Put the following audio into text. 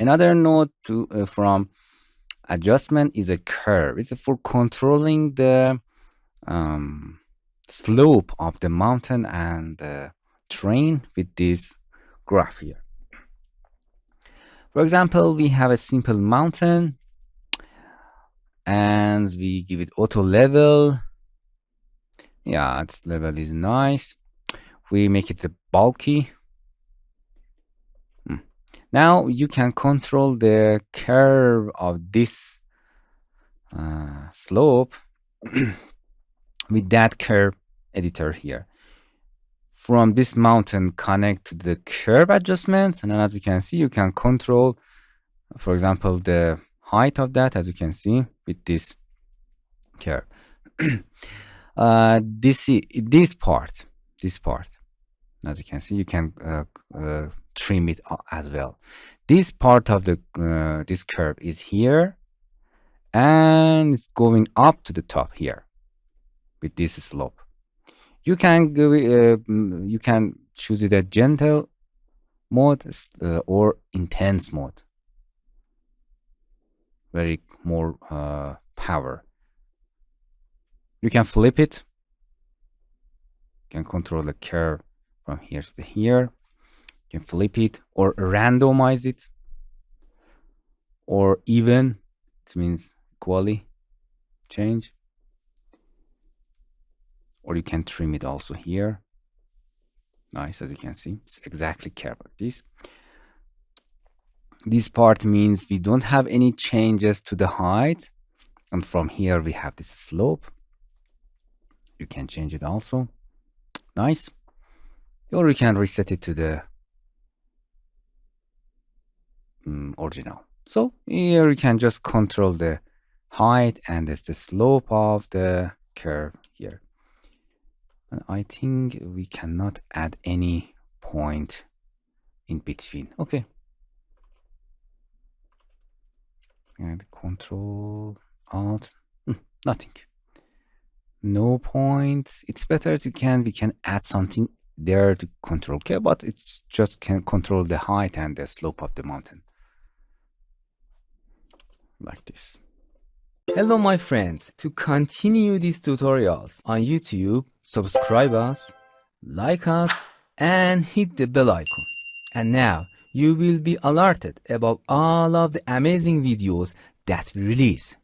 Another node from adjustment is a curve. It's for controlling the slope of the mountain and the terrain with this graph here. For example, we have a simple mountain and we give it auto level. Yeah, its level is nice. We make it bulky. Now you can control the curve of this slope with that curve editor here. From this mountain, connect to the curve adjustments, and then as you can see, you can control, for example, the height of that, as you can see, with this curve. This part, as you can see, you can trim it as well. This part of the this curve is here, and it's going up to the top here with this slope. You can go, you can choose it at gentle mode or intense mode. Very more power. You can flip it. You can control the curve from here to here. You can flip it or randomize it, or even, it means equally change. Or you can trim it also here. Nice, as you can see, it's exactly curved like this. This part means we don't have any changes to the height, and from here we have this slope. You can change it also. Nice. Or you can reset it to the original. So here you can just control the height and it's the slope of the curve here. And I think we cannot add any point in between. Okay. And Control Alt, nothing. No points. It's better we can add something there to control curve, but it's just can control the height and the slope of the mountain. Like this. Hello my friends, to continue these tutorials on YouTube, subscribe us, like us, and hit the bell icon. And now you will be alerted about all of the amazing videos that we release.